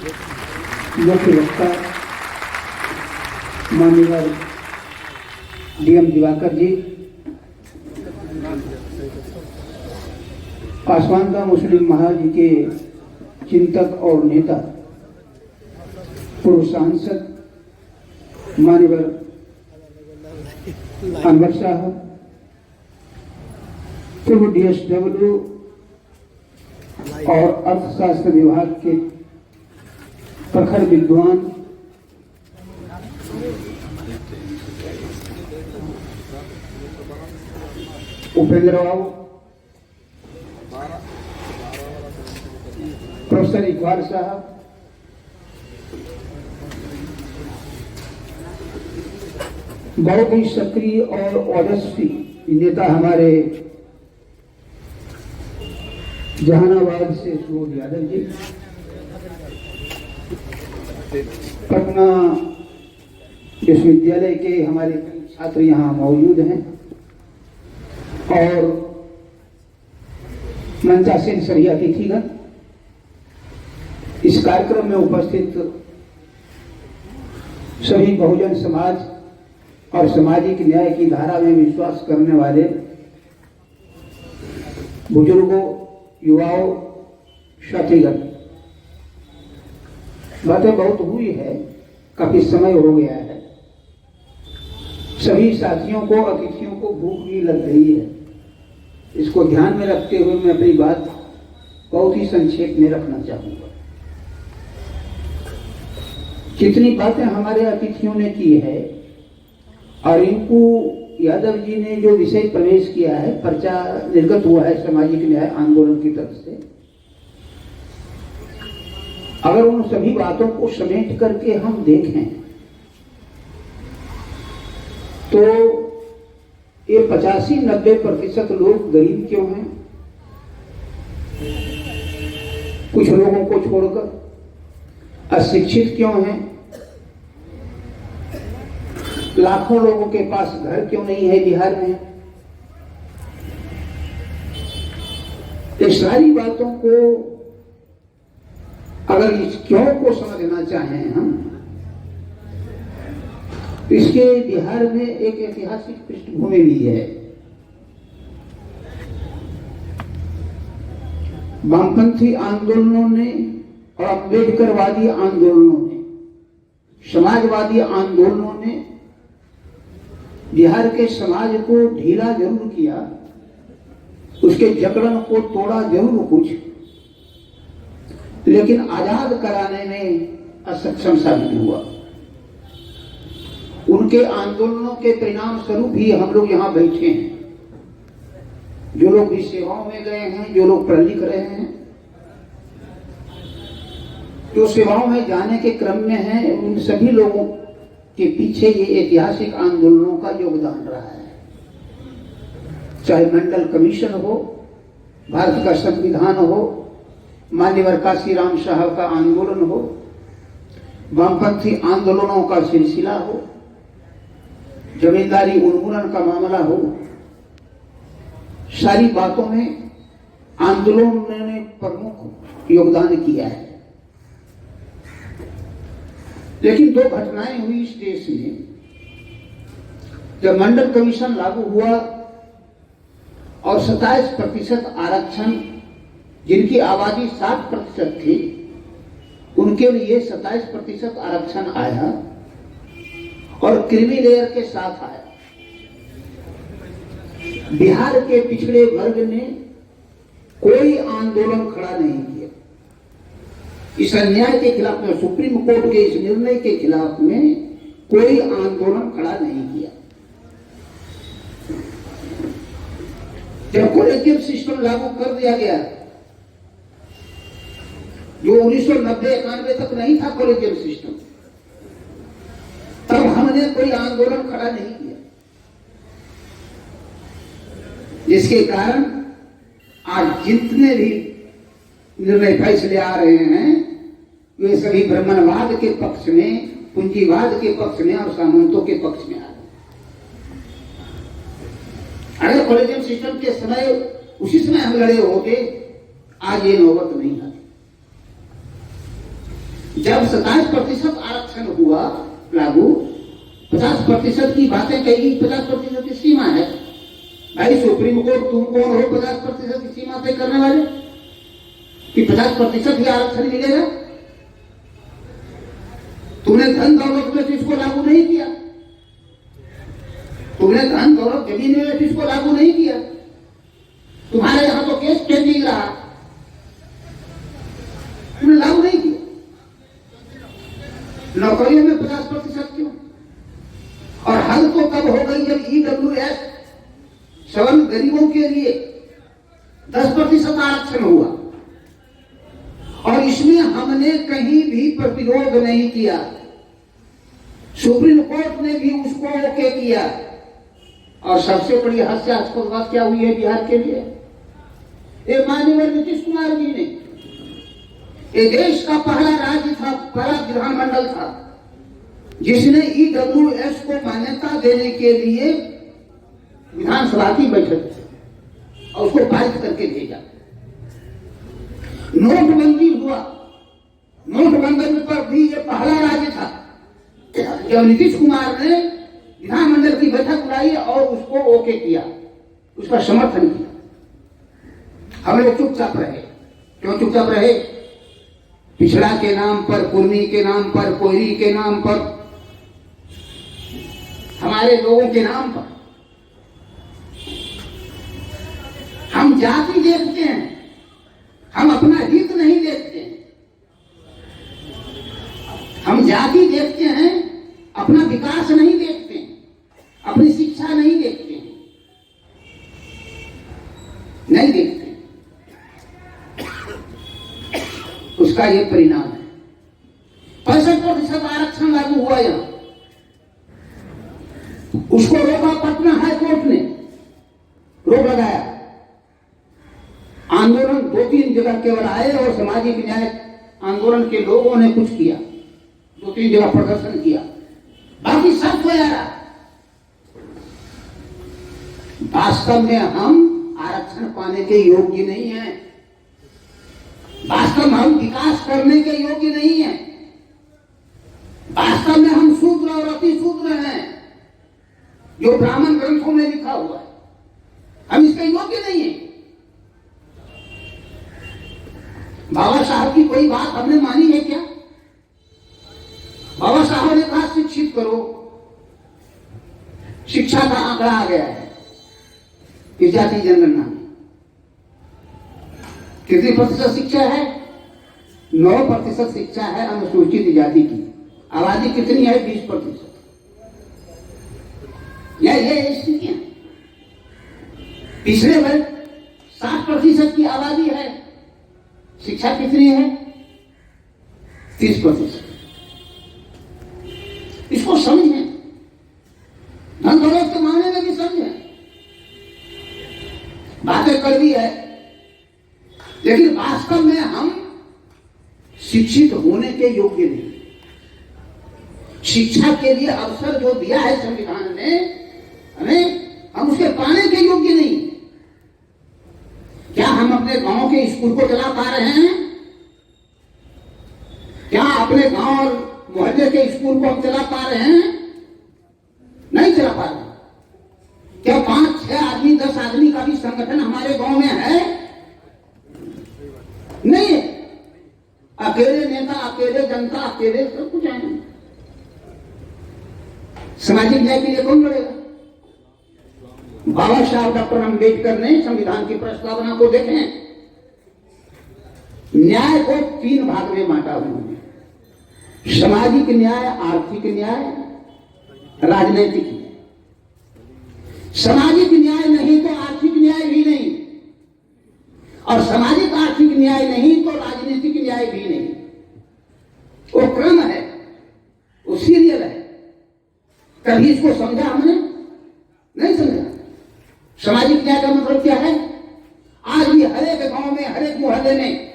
मुख्य वक्ता माननीय डीएम दिवाकर जी, पासवान मुस्लिम महाज के चिंतक और नेता, पूर्व सांसद माननीय अनवर साहब, पूर्व DSW और अर्थशास्त्र विभाग के प्रखर विद्वान, उपेंद्र बाबू, प्रोफेसर इकबाल साहब, बहुत ही सक्रिय और ओजस्वी नेता हमारे जहानाबाद से सुबोध यादव जी, पटना विश्वविद्यालय के हमारे छात्र यहाँ मौजूद हैं और मंचासीन सभी अतिथिगण, इस कार्यक्रम में उपस्थित सभी बहुजन समाज और सामाजिक न्याय की धारा में विश्वास करने वाले बुजुर्गों, युवाओं, साथीगण, बातें बहुत हुई है, काफी समय हो गया है। सभी साथियों को, अतिथियों को भूख भी लग रही है। इसको ध्यान में रखते हुए मैं अपनी बात बहुत ही संक्षेप में रखना चाहूंगा। जितनी बातें हमारे अतिथियों ने की है और इनको यादव जी ने जो विषय प्रवेश किया है, पर्चा निर्गत हुआ है सामाजिक न्याय आंदोलन की तरफ से, अगर उन सभी बातों को समेट करके हम देखें तो ये 85-90% लोग गरीब क्यों हैं, कुछ लोगों को छोड़कर अशिक्षित क्यों हैं, लाखों लोगों के पास घर क्यों नहीं है बिहार में, ये सारी बातों को अगर इस क्यों को समझना चाहें हम, इसके बिहार में एक ऐतिहासिक पृष्ठभूमि भी है। वामपंथी आंदोलनों ने और अम्बेडकरवादी आंदोलनों ने, समाजवादी आंदोलनों ने बिहार के समाज को ढीला जरूर किया, उसके जकड़न को तोड़ा जरूर कुछ, लेकिन आजाद कराने में असक्षम साबित हुआ। उनके आंदोलनों के परिणाम स्वरूप ही हम लोग यहाँ बैठे हैं। जो लोग भी सेवाओं में गए हैं, जो लोग पढ़ लिख रहे हैं, जो सेवाओं में जाने के क्रम में हैं, उन सभी लोगों के पीछे ये ऐतिहासिक आंदोलनों का योगदान रहा है। चाहे मंडल कमीशन हो, भारत का संविधान हो, मान्यवर काशीराम साहब का आंदोलन हो, वामपंथी आंदोलनों का सिलसिला हो, जमींदारी उन्मूलन का मामला हो, सारी बातों में आंदोलनों ने प्रमुख योगदान किया है। लेकिन दो घटनाएं हुई इस देश में। जब मंडल कमीशन लागू हुआ और 27% आरक्षण, जिनकी आबादी 60% थी, उनके लिए 27% आरक्षण आया और क्रीमी लेयर के साथ आया। बिहार के पिछड़े वर्ग ने कोई आंदोलन खड़ा नहीं किया इस अन्याय के खिलाफ में। सुप्रीम कोर्ट के इस निर्णय के खिलाफ में कोई आंदोलन खड़ा नहीं किया। जब कॉलेजियम सिस्टम लागू कर दिया गया, जो 1990-91 तक नहीं था कॉलेजियम सिस्टम, तब हमने कोई आंदोलन खड़ा नहीं किया, जिसके कारण आज जितने भी निर्णय फैसले आ रहे हैं वे सभी ब्राह्मणवाद के पक्ष में, पूंजीवाद के पक्ष में और सामंतों के पक्ष में आ रहे हैं। अगर कॉलेजियम सिस्टम के समय उसी समय हम लड़े होते, आज ये नौबत नहीं आती। जब 27% आरक्षण हुआ लागू, 50% की बातें कही, 50% की सीमा है। भाई सुप्रीम कोर्ट तुम कौन हो 50% की सीमा तय करने वाले कि 50% ही आरक्षण मिलेगा? तुमने धन दौलत में इसको लागू नहीं किया, तुमने धन दौलत जमीन में इसको लागू नहीं किया। तुम्हारे यहां तो केस पेंडिंग रहा, तुमने लागू नहीं किया। नौकरियों में 50% क्यों? और हल तो तब हो गई जब EWS सवर्ण गरीबों के लिए 10% आरक्षण हुआ, और इसमें हमने कहीं भी प्रतिरोध नहीं किया। सुप्रीम कोर्ट ने भी उसको ओके किया। और सबसे बड़ी हास्यास्पद बात क्या हुई है बिहार के लिए? ये माननीय नीतीश कुमार जी ने, ये देश का पहला राज्य था, पहला विधानमंडल था जिसने EWS को मान्यता देने के लिए विधानसभा की बैठक और उसको पारित करके भेजा। नोटबंदी हुआ, नोटबंदी पर भी ये पहला राज्य था जब नीतीश कुमार ने विधानमंडल की बैठक बुलाई और उसको ओके किया, उसका समर्थन किया। हम लोग चुपचाप रहे। क्यों चुपचाप रहे? पिछड़ा के नाम पर, कुर्मी के नाम पर, कोयरी के नाम पर, हमारे लोगों के नाम पर हम जाति देखते हैं, हम अपना हित नहीं देखते हैं। हम जाति देखते हैं, अपना विकास नहीं देखते हैं, अपनी शिक्षा नहीं देखते हैं, नहीं देखते। उसका ये परिणाम है। 65% आरक्षण लागू हुआ यहां, उसको रोका पटना हाई कोर्ट ने, रोक लगाया। आंदोलन 2-3 जगह केवल आए और सामाजिक न्याय आंदोलन के लोगों ने कुछ किया, 2-3 जगह प्रदर्शन किया, बाकी सब खोया रहा। वास्तव में हम आरक्षण पाने के योग्य नहीं हैं, वास्तव में हम विकास करने के योग्य नहीं हैं, वास्तव में हम शूद्र और अति शूद्र हैं, जो ब्राह्मण ग्रंथों में लिखा हुआ है। हम इसके योग्य नहीं हैं। बाबा साहब की कोई बात हमने मानी है क्या? बाबा साहब ने कहा शिक्षित करो, शिक्षा का आंकड़ा आ गया है इस जाति जनगणना में। कितनी प्रतिशत शिक्षा है? 9% शिक्षा है अनुसूचित जाति की। आबादी कितनी है? 20%। ये स्थितियां। पिछले वर्ष 60% की आबादी है, शिक्षा कितनी है? 30%। इसको समझें, धन दौलत के मामले में भी समझें। बातें कर दी है, लेकिन वास्तव में हम शिक्षित होने के योग्य नहीं। शिक्षा के लिए अवसर जो दिया है संविधान ने हमें, हम उसके पाने के योग्य नहीं। क्या हम अपने गांव के स्कूल को चला पा रहे हैं? क्या अपने गांव और मोहल्ले के स्कूल को हम चला पा रहे हैं? नहीं चला पा रहे। क्या 5-6 आदमी 10 आदमी का भी संगठन हमारे गांव में है? नहीं है। अकेले नेता, अकेले जनता, अकेले सब कुछ आएंगे। सामाजिक न्याय के लिए कौन लड़ेगा? बाबा साहब डॉक्टर अम्बेडकर ने संविधान की प्रस्तावना को देखें, न्याय को 3 भाग में बांटा उन्होंने। सामाजिक न्याय, आर्थिक न्याय, राजनीतिक न्याय। सामाजिक न्याय नहीं तो आर्थिक न्याय भी नहीं, और सामाजिक आर्थिक न्याय नहीं तो राजनीतिक न्याय भी नहीं। वो क्रम है, वो सीरियल है। कभी इसको समझा हमने? नहीं समझा। सामाजिक न्याय का मतलब क्या है? आज भी हर एक गांव में, हर एक मोहल्ले में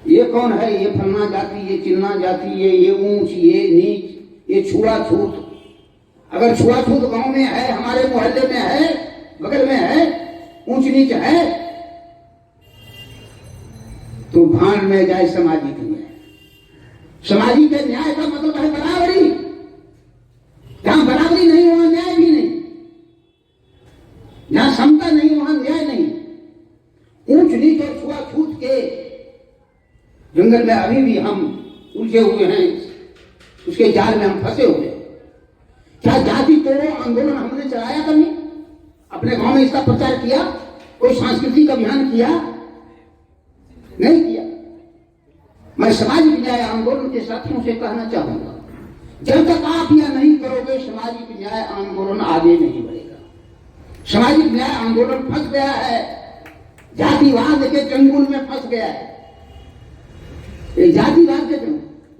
ये कौन है, ये फलना जाति, ये चिल्ना जाति, ये ऊंच, ये नीच, ये छुआछूत। अगर छुआछूत गांव में है, हमारे मोहल्ले में है, बगल में है, ऊंच नीच है, तो भान में जाए सामाजिक न्याय। सामाजिक न्याय का मतलब है बराबरी। जहां बराबरी नहीं वहां न्याय भी नहीं, जहां समता नहीं वहां न्याय नहीं। ऊंच नीच और छुआछूत के जंगल में अभी भी हम उलझे हुए हैं, उसके जाल में हम फंसे हुए हैं। क्या जाति तोड़ो आंदोलन हमने चलाया कभी? अपने गांव में इसका प्रचार किया? कोई सांस्कृतिक अभियान किया? नहीं किया। मैं सामाजिक न्याय आंदोलन के साथियों से कहना चाहूंगा, जब तक आप यह नहीं करोगे सामाजिक न्याय आंदोलन आगे नहीं बढ़ेगा। सामाजिक न्याय आंदोलन फंस गया है, जातिवाद के चंगुल में फंस गया है। ये जातिवाद के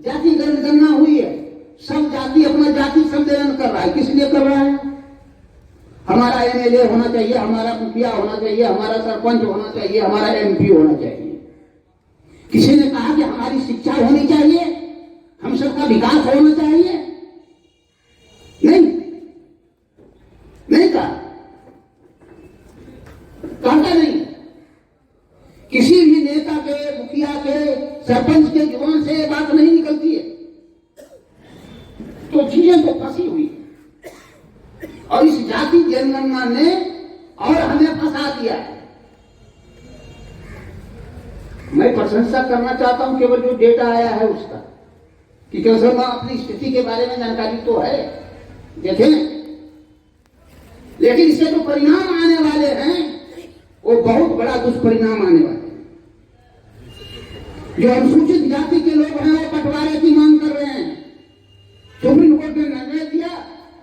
जाति जनगणना हुई है, सब जाति अपना जाति सम्मेलन कर रहा है। किस लिए कर रहा है? हमारा एमएलए होना चाहिए, हमारा मुखिया होना चाहिए, हमारा सरपंच होना चाहिए, हमारा एमपी होना चाहिए। किसी ने कहा कि हमारी शिक्षा होनी चाहिए, हम सबका विकास होना चाहिए? नहीं, नहीं कहा, कहता नहीं। किसी भी नेता के, मुखिया के, सरपंच के जुबान से बात नहीं निकलती है। तो चीजें तो फंसी हुई और इस जाति जनगणना ने और हमें फंसा दिया है। मैं प्रशंसा करना चाहता हूं केवल जो डेटा आया है उसका, कि कम से कम अपनी स्थिति के बारे में जानकारी तो है, देखें। लेकिन इससे जो परिणाम आने वाले हैं वो बहुत बड़ा दुष्परिणाम आने वाले हैं। जो अनुसूचित जाति के लोग हैं वो बंटवारे की मांग कर रहे हैं। सुप्रीम कोर्ट ने निर्णय दिया,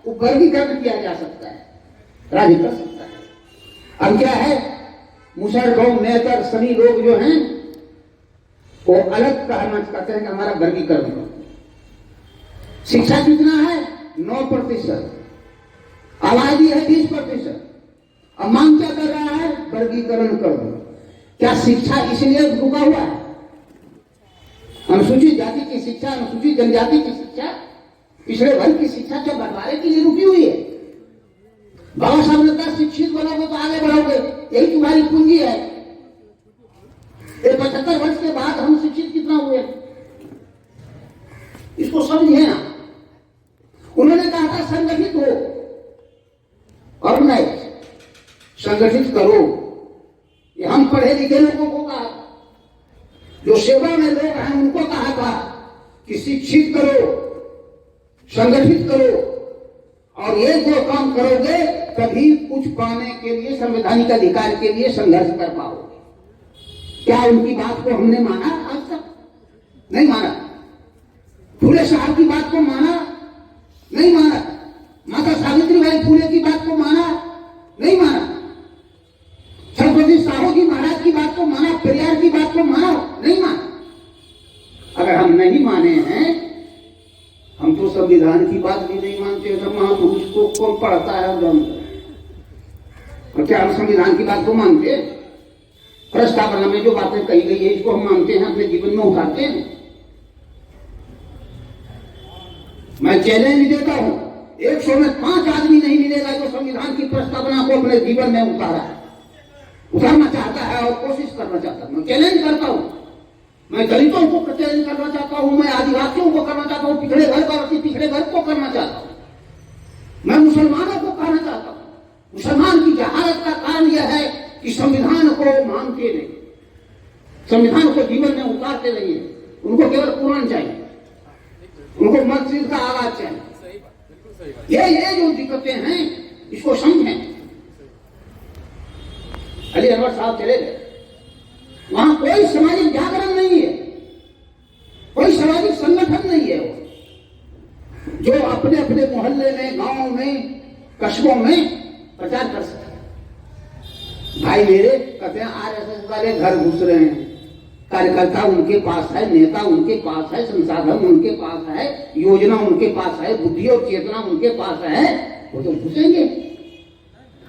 वो वर्गीकरण किया जा सकता है, राज्य कर सकता है। अब क्या है, मुसहर गांव मेहतर सभी लोग जो हैं वो अलग कहना चाहते हैं कि हमारा वर्गीकरण करो। शिक्षा कितना है? 9%, आबादी है 20%। अब मांग क्या कर रहा है? वर्गीकरण कर दो। क्या शिक्षा इसलिए रुका हुआ है? अनुसूचित जाति की शिक्षा, अनुसूचित जनजाति की शिक्षा, पिछड़े वर्ग की शिक्षा क्या बंटवारे के लिए रुकी हुई है? बाबा साहब ने कहा शिक्षित बनोगे तो आगे बढ़ोगे, यही तुम्हारी पूंजी है। 75 वर्ष के बाद हम शिक्षित कितना हुए, इसको समझे ना। उन्होंने कहा था संगठित हो, ऑर्गेनाइज, संगठित करो। ये हम पढ़े लिखे लोगों को कहा, जो सेवा में लोग हैं उनको कहा था कि शिक्षित करो, संगठित करो, और ये जो काम करोगे तभी कुछ पाने के लिए, संवैधानिक अधिकार के लिए संघर्ष कर पाओगे। क्या उनकी बात को हमने माना? आज तक नहीं माना। फूले साहब की बात को माना? नहीं माना। माता सावित्रीबाई फूले की बात को माना? नहीं माना। छत्रपति साहू जी महाराज की बात को माना? पेरियार की बात को माना? नहीं माना। अगर हम नहीं माने हैं, हम तो संविधान की बात भी नहीं मानते। तो महापुरुष को कौन पढ़ता है? और क्या हम संविधान की बात को मानते हैं? प्रस्तावना में जो बातें कही गई है इसको हम मानते हैं, अपने जीवन में उतारते हैं? मैं चैलेंज देता हूं, 100 में 5 आदमी नहीं मिलेगा जो संविधान की प्रस्तावना को अपने जीवन में उतारना चाहता है और कोशिश करना चाहता है। मैं चैलेंज करता हूं। मैं दलितों को चैलेंज करना चाहता हूं, मैं आदिवासियों को करना चाहता हूं, पिछड़े वर्ग और अति पिछड़े वर्ग को करना चाहता हूं, मैं मुसलमानों को कहना चाहता हूं। मुसलमान की जहालत का कारण यह है कि संविधान को मानते नहीं, संविधान को जीवन में उतारते नहीं है। उनको केवल कुरान चाहिए, उनको मस्जिद का आवाज चाहिए। ये जो दिक्कतें हैं इसको समझें। अली अनवर साहब चले गए, वहां कोई सामाजिक जागरण नहीं है, कोई सामाजिक संगठन नहीं है वो जो अपने अपने मोहल्ले में, गांव में, कस्बों में प्रचार कर सके। भाई मेरे कहते हैं आरएसएस वाले घर घुस रहे हैं, कार्यकर्ता उनके पास है, नेता उनके पास है, संसाधन उनके पास है, योजना उनके पास है, बुद्धि और चेतना उनके पास है, वो तो घुसेंगे।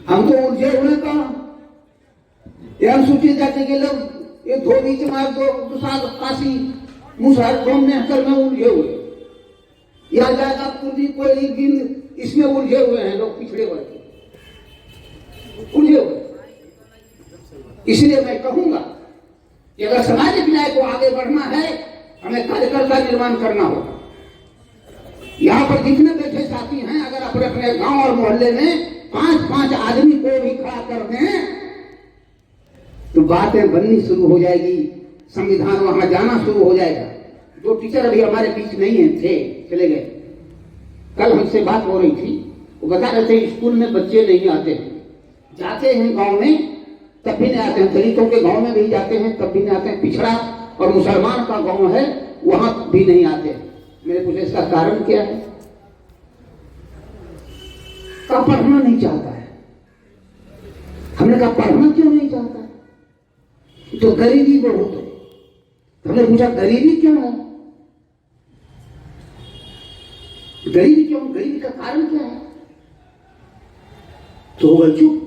हम तो उलझे हुए कहा, अनुसूचित जाति के लोग ये धोबी चमार दो साल काशी मुसहर कौम में उलझे हुए, या ज्यादा पूर्वी कोई दिन इसमें उलझे हुए हैं लोग, पिछड़े वर्ग उलझे हुए। इसलिए मैं कहूंगा कि अगर सामाजिक न्याय को आगे बढ़ना है हमें कार्यकर्ता निर्माण करना होगा। यहाँ पर जितने बैठे साथी हैं, अगर अपने अपने गांव और मोहल्ले में 5-5 आदमी को भी खड़ा कर दें तो बातें बननी शुरू हो जाएगी, संविधान वहां जाना शुरू हो जाएगा। जो टीचर अभी हमारे बीच नहीं है थे, चले गए, कल हमसे बात हो रही थी, वो बता रहे थे स्कूल में बच्चे नहीं आते हैं, जाते हैं गांव में तब भी नहीं आते हैं, दलितों के गांव में भी जाते हैं तब भी नहीं आते हैं, पिछड़ा और मुसलमान का गांव है वहां भी नहीं आते। मैंने पूछा इसका कारण क्या है? कहा पढ़ना नहीं चाहता है। हमने कहा पढ़ना क्यों नहीं चाहता है? तो गरीबी बहुत है। हमने पूछा गरीबी क्यों है? गरीबी क्यों? गरीबी का कारण क्या है? तो हो गए चुप।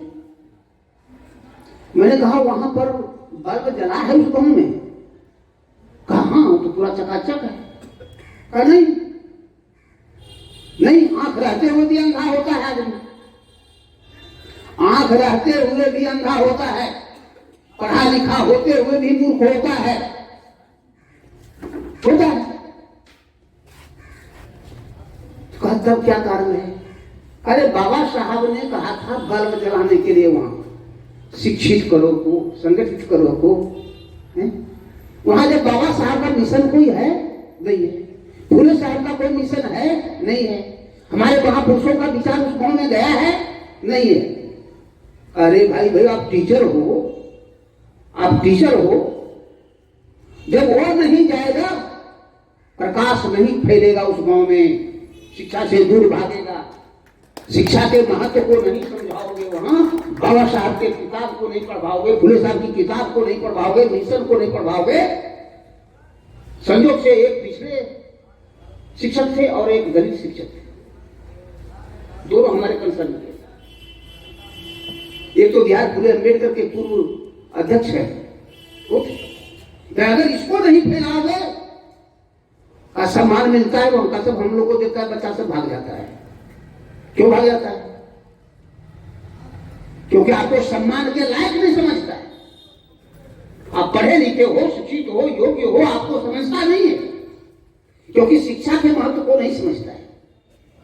मैंने कहा वहां पर बल्ब जला है उस गांव में? कहा हाँ, तो पूरा चकाचक है। कहा नहीं, आंख रहते हुए भी अंधा होता है आदमी, आंख रहते हुए भी अंधा होता है, पढ़ा लिखा होते हुए भी मूर्ख होता है, होता है। कहा तब क्या कारण है? अरे बाबा साहब ने कहा था बल्ब जलाने के लिए वहां शिक्षित करो को, संगठित करो को, वहां जब बाबा साहब का मिशन कोई है नहीं है, फूले साहब का कोई मिशन है नहीं है, हमारे महापुरुषों का विचार उस गांव में गया है नहीं है। अरे भाई आप टीचर हो, आप टीचर हो, जब वो नहीं जाएगा प्रकाश नहीं फैलेगा उस गांव में, शिक्षा से दूर भागेगा, शिक्षा के महत्व को नहीं समझाओगे, वहां बाबा साहब के किताब को नहीं पढ़ाओगे, फूले साहब की किताब को नहीं पढ़ाओगे, मिशन को नहीं पढ़ाओगे। संयोग से एक पिछले शिक्षक थे और एक दलित शिक्षक थे, दोनों हमारे कंसर्न थे। एक तो बिहार फूले अम्बेडकर के पूर्व अध्यक्ष है, तो अगर इसको नहीं फैलाओगे का सम्मान मिलता है, वहां का सब हम लोग को देता है, बच्चा सब भाग जाता है। क्यों भाग जाता है? क्योंकि आपको सम्मान के लायक नहीं समझता है। आप पढ़े लिखे हो, शिक्षित हो, योग्य हो, आपको समझता नहीं है, क्योंकि शिक्षा के महत्व को नहीं समझता है,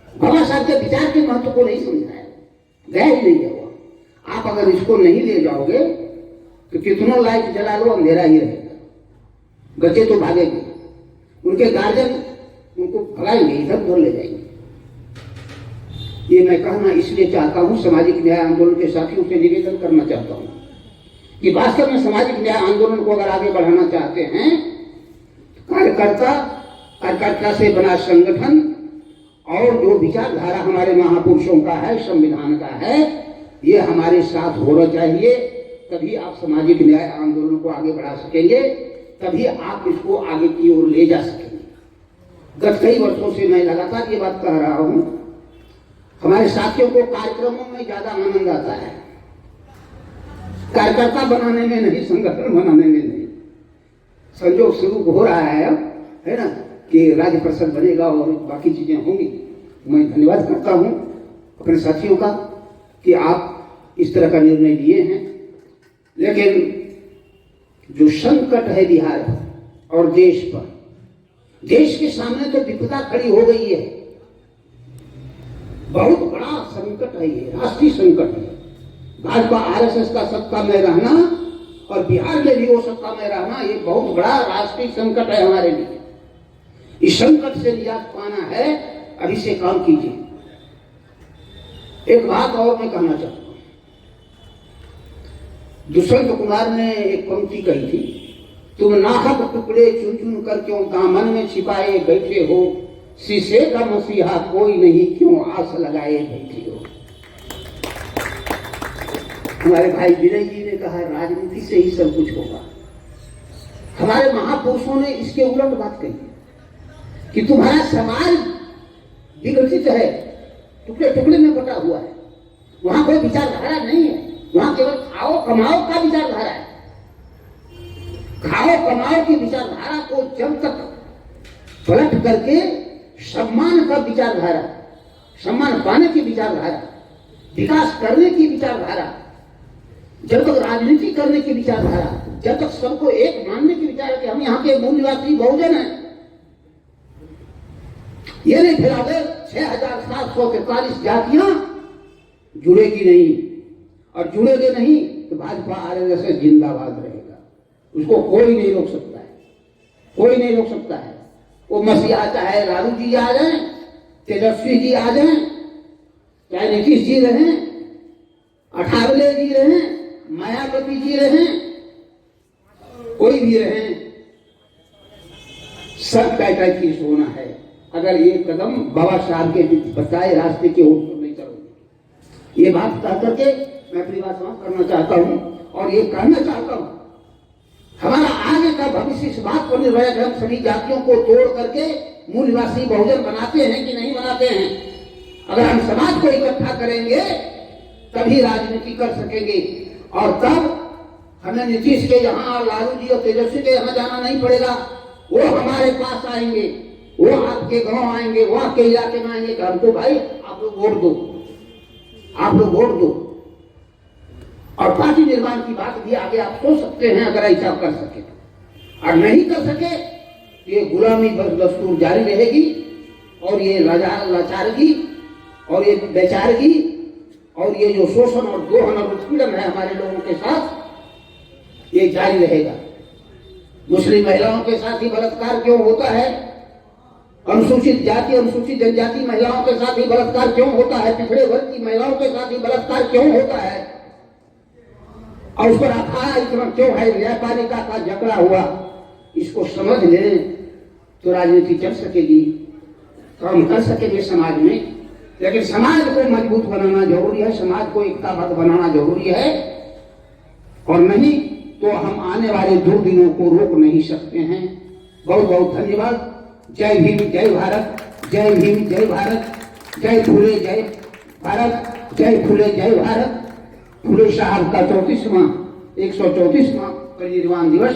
बाबा साहब के विचार के महत्व को नहीं समझता है, गया ही नहीं है वो। आप अगर इसको नहीं ले जाओगे तो कितनों लाइट जला लो अंधेरा ही रहेगा, बच्चे तो भागेंगे, उनके गार्जियन उनको भगाएंगे, इधर उधर ले जाएंगे। ये मैं कहना इसलिए चाहता हूं, सामाजिक न्याय आंदोलन के साथियों से निवेदन करना चाहता हूं कि वास्तव में सामाजिक न्याय आंदोलन को अगर आगे बढ़ाना चाहते हैं, कार्यकर्ता से बना संगठन और जो विचारधारा हमारे महापुरुषों का है, संविधान का है, ये हमारे साथ होना चाहिए। तभी आप सामाजिक न्याय आंदोलन को आगे बढ़ा सकेंगे, तभी आप इसको आगे की ओर ले जा सकेंगे। गत कई वर्षों से मैं लगातार ये बात कह रहा हूं, हमारे साथियों को कार्यक्रमों में ज्यादा आनंद आता है, कार्यकर्ता बनाने में नहीं, संगठन बनाने में नहीं। संयोग शुरू हो रहा है अब, है ना, कि राज्य परिषद बनेगा और बाकी चीजें होंगी। मैं धन्यवाद करता हूं अपने साथियों का कि आप इस तरह का निर्णय लिए हैं, लेकिन जो संकट है बिहार और देश पर, देश के सामने तो विपदा खड़ी हो गई है, बहुत बड़ा संकट है, ये राष्ट्रीय संकट है। भाजपा आरएसएस का सत्ता में रहना और बिहार में भी वो सत्ता में रहना, ये बहुत बड़ा राष्ट्रीय संकट है हमारे लिए। इस संकट से निजात पाना है, अभी से काम कीजिए। एक बात और मैं कहना चाहता हूं, दुष्यंत कुमार ने एक पंक्ति कही थी, तुम नाहक टुकड़े चुन चुन कर क्यों दामन में छिपाए बैठे हो, शीशे का मसीहा कोई नहीं क्यों आस लगाए बैठे हो। हमारे भाई विनय जी ने कहा राजनीति से ही सब कुछ होगा। हमारे महापुरुषों ने इसके उलट बात कही कि तुम्हारा समाज विकसित है, टुकड़े टुकड़े में बटा हुआ है, वहां कोई विचारधारा नहीं है, वहां केवल खाओ कमाओ का विचारधारा है। खाओ कमाओ की विचारधारा को जब तक पलट करके सम्मान का विचारधारा, सम्मान पाने की विचारधारा, विकास करने की विचारधारा, जब तक राजनीति करने की विचारधारा, जब तक सबको एक मानने की विचार कि हम यहाँ के मूल निवासी बहुजन हैं। ये नहीं फैलावे 6,743 जातियां जुड़ेगी नहीं, और जुड़ेगे नहीं तो भाजपा आरएसएस जिंदाबाद रहेगा। उसको कोई नहीं रोक सकता है, कोई नहीं रोक सकता है। वो मसीहा चाहे लालू जी आ जाए, तेजस्वी जी आ जाए, चाहे नीतीश जी रहे, अठावले जी रहे, मायावती जी रहे, कोई भी रहे, सब कैटेगरीज होना है। अगर ये कदम बाबा साहब के बताए रास्ते के ओर नहीं चलोगे। ये बात कह करके मैं अपनी बात समाप्त करना चाहता हूं, और ये कहना चाहता हूं हमारा आगे का भविष्य इस बात पर निर्भर है कि हम सभी जातियों को तोड़ करके मूल निवासी बहुजन बनाते हैं कि नहीं बनाते हैं। अगर हम समाज को इकट्ठा करेंगे तभी राजनीति कर सकेंगे, और तब हमें नीतीश के यहाँ, लालू जी और तेजस्वी के यहाँ जाना नहीं पड़ेगा। वो हमारे पास आएंगे, वो आपके गांव आएंगे, वो आपके इलाके में आएंगे कि हमको भाई आप लोग वोट दो, आप लोग वोट दो। और पार्टी निर्माण की बात भी आगे आप सोच सकते हैं अगर ऐसा कर सके। और नहीं कर सके ये गुलामी बस दस्तूर जारी रहेगी, और ये लाचारगी और ये बेचारगी और ये जो शोषण और दोहन और उत्पीड़न है हमारे लोगों के साथ, ये जारी रहेगा। मुस्लिम महिलाओं के साथ ही बलात्कार क्यों होता है? अनुसूचित जाति, अनुसूचित जनजाति महिलाओं के साथ ही बलात्कार क्यों होता है? पिछड़े वर्ग की महिलाओं के साथ ही बलात्कार क्यों होता है? और उस पर अथाह क्यों है? न्यायपालिका का झगड़ा हुआ। इसको समझ लें तो राजनीति चल सकेगी, काम कर सकेंगे समाज में। लेकिन समाज को मजबूत बनाना जरूरी है, समाज को एकताबद्ध बनाना जरूरी है, और नहीं तो हम आने वाले दुर्दिनों को रोक नहीं सकते हैं। बहुत बहुत धन्यवाद। जय भीम, जय भारत, जय भीम, जय भारत, जय फूले जय भारत, जय फूले जय भारत। फूले साहब का 134वां परिनिर्वाण दिवस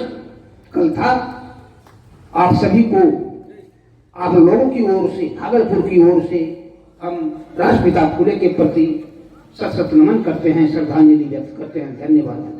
कल था। आप सभी को, आप लोगों की ओर से, भागलपुर की ओर से हम राष्ट्रपिता फूले के प्रति सत सत नमन करते हैं, श्रद्धांजलि व्यक्त करते हैं। धन्यवाद।